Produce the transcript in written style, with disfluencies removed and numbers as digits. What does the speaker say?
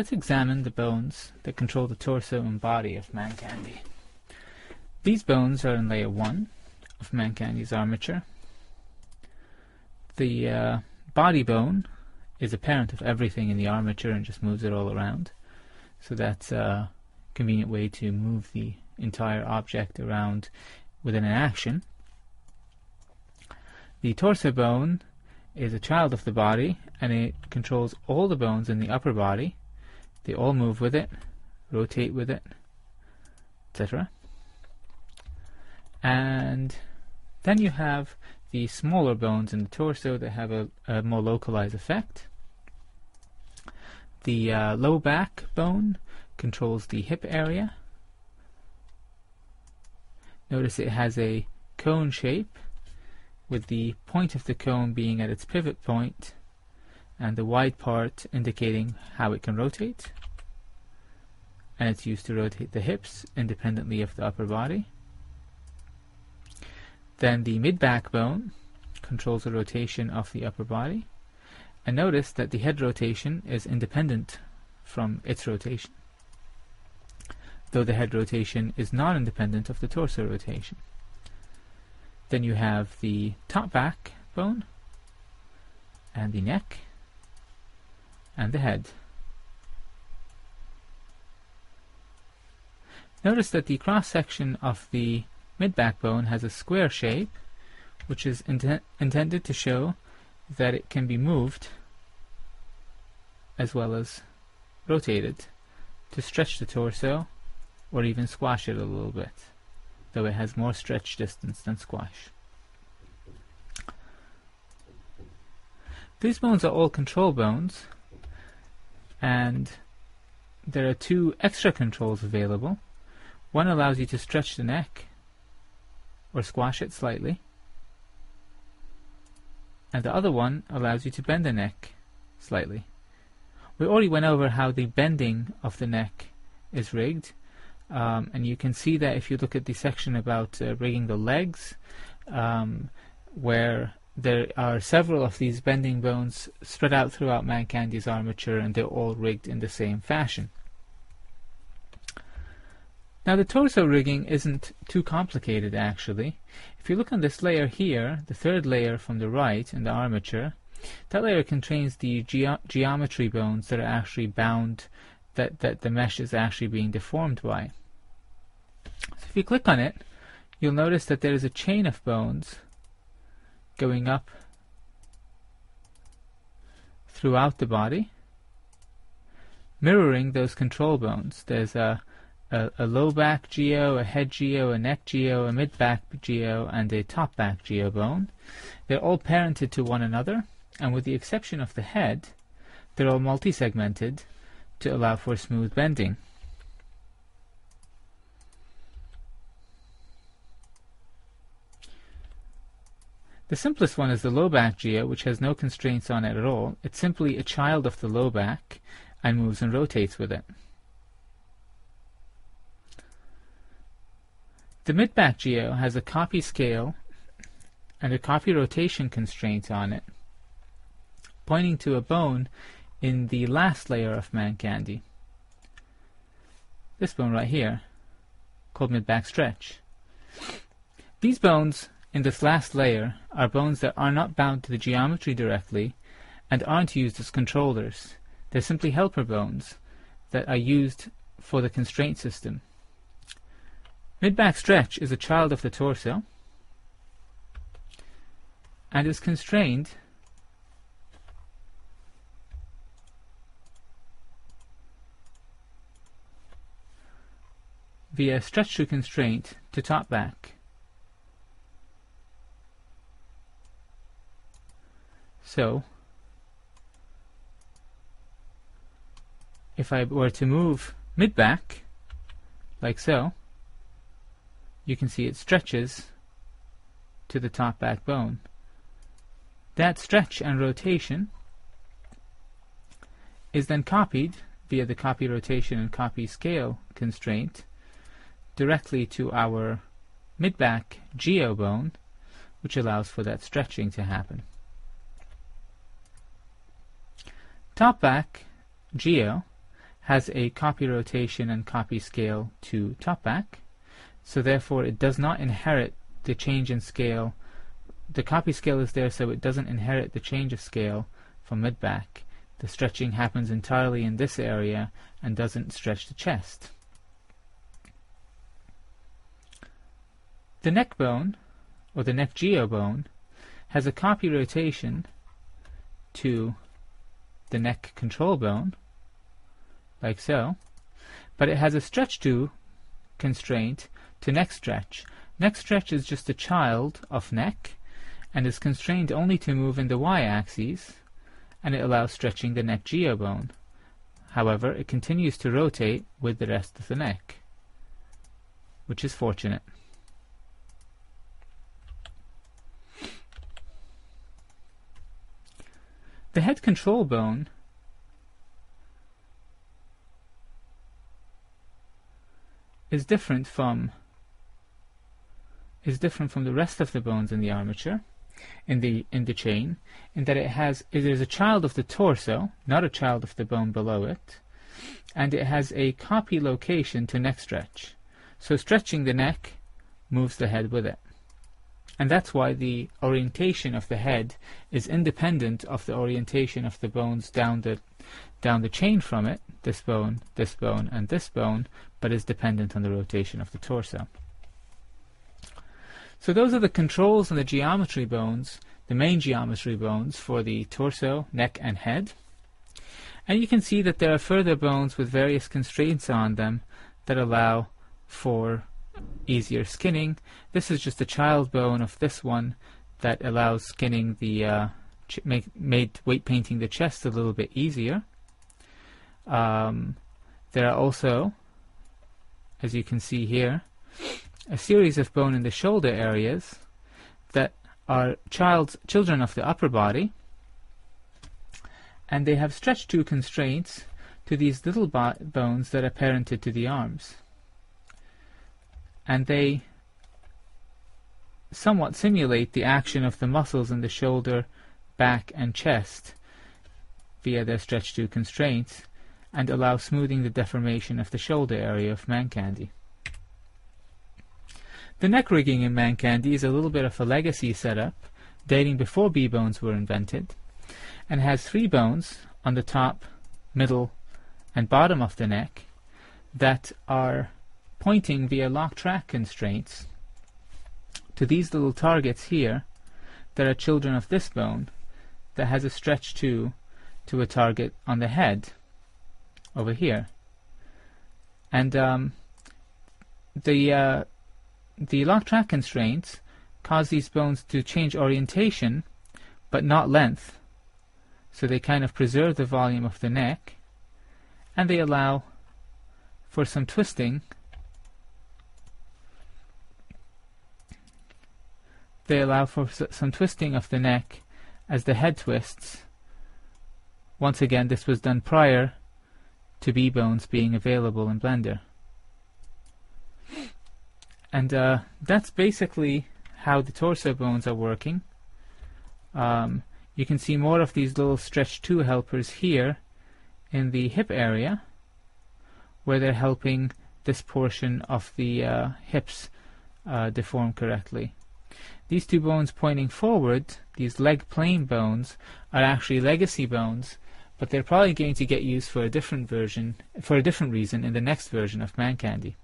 let's examine the bones that control the torso and body of Mancandy. These bones are in layer 1 of Mancandy's armature. The body bone is a parent of everything in the armature and just moves it all around. So that's a convenient way to move the entire object around within an action. The torso bone is a child of the body, and it controls all the bones in the upper body. They all move with it, rotate with it, etc. And then you have the smaller bones in the torso that have a more localized effect. The low back bone controls the hip area. Notice it has a cone shape, with the point of the cone being at its pivot point and the wide part indicating how it can rotate. And it's used to rotate the hips independently of the upper body. Then the mid-back bone controls the rotation of the upper body. And notice that the head rotation is independent from its rotation, though the head rotation is not independent of the torso rotation. Then you have the top back bone, and the neck, and the head. Notice that the cross-section of the mid-back bone has a square shape, which is intended to show that it can be moved as well as rotated to stretch the torso or even squash it a little bit, though it has more stretch distance than squash. These bones are all control bones, and there are two extra controls available. One allows you to stretch the neck or squash it slightly, and the other one allows you to bend the neck slightly. We already went over how the bending of the neck is rigged, and you can see that if you look at the section about rigging the legs, where there are several of these bending bones spread out throughout Mancandy's armature, and they're all rigged in the same fashion. Now the torso rigging isn't too complicated actually. If you look on this layer here, the third layer from the right in the armature, that layer contains the geometry bones that are actually bound, that the mesh is actually being deformed by. So if you click on it, you'll notice that there is a chain of bones going up throughout the body, mirroring those control bones. There's a low back geo, a head geo, a neck geo, a mid back geo, and a top back geo bone. They're all parented to one another, and with the exception of the head, they're all multi-segmented to allow for smooth bending. The simplest one is the low back geo, which has no constraints on it at all. It's simply a child of the low back and moves and rotates with it. The mid-back geo has a copy scale and a copy rotation constraint on it, pointing to a bone in the last layer of Mancandy. This bone right here, called mid-back stretch. These bones in this last layer are bones that are not bound to the geometry directly and aren't used as controllers. They're simply helper bones that are used for the constraint system. Mid-back stretch is a child of the torso and is constrained via stretch to constraint to top back. So, if I were to move mid-back, like so, you can see it stretches to the top back bone. That stretch and rotation is then copied via the copy rotation and copy scale constraint directly to our mid-back geo bone, which allows for that stretching to happen. Top back geo has a copy rotation and copy scale to top back, so therefore it does not inherit the change in scale. The copy scale is there, so it doesn't inherit the change of scale from mid back. The stretching happens entirely in this area and doesn't stretch the chest. The neck bone, or the neck geobone, has a copy rotation to the neck control bone, like so, but it has a stretch to constraint to neck stretch. Neck stretch is just a child of neck and is constrained only to move in the y-axis, and it allows stretching the neck geobone. However, it continues to rotate with the rest of the neck, which is fortunate. The head control bone is different from the rest of the bones in the armature, in the chain, in that it is a child of the torso, not a child of the bone below it, and it has a copy location to neck stretch. So stretching the neck moves the head with it. And that's why the orientation of the head is independent of the orientation of the bones down the chain from it, this bone, and this bone, but is dependent on the rotation of the torso. So those are the controls and the geometry bones, the main geometry bones for the torso, neck, and head. And you can see that there are further bones with various constraints on them that allow for easier skinning. This is just a child bone of this one that allows skinning the made weight painting the chest a little bit easier. There are also, as you can see here, a series of bone in the shoulder areas that are children of the upper body, and they have stretch to constraints to these little bones that are parented to the arms. And they somewhat simulate the action of the muscles in the shoulder, back, and chest via their stretch to constraints, and allow smoothing the deformation of the shoulder area of man candy. The neck rigging in man candy is a little bit of a legacy setup, dating before B-bones were invented, and has 3 bones on the top, middle, and bottom of the neck that are pointing via lock track constraints to these little targets here that are children of this bone that has a stretch to a target on the head over here. And the lock track constraints cause these bones to change orientation but not length, so they kind of preserve the volume of the neck, and they allow for some twisting. They allow for some twisting of the neck as the head twists. Once again, this was done prior to B-bones being available in Blender. And that's basically how the torso bones are working. You can see more of these little stretch 2 helpers here in the hip area, where they're helping this portion of the hips deform correctly. These 2 bones pointing forward, these leg plane bones, are actually legacy bones, but they're probably going to get used for a different reason in the next version of Man Candy.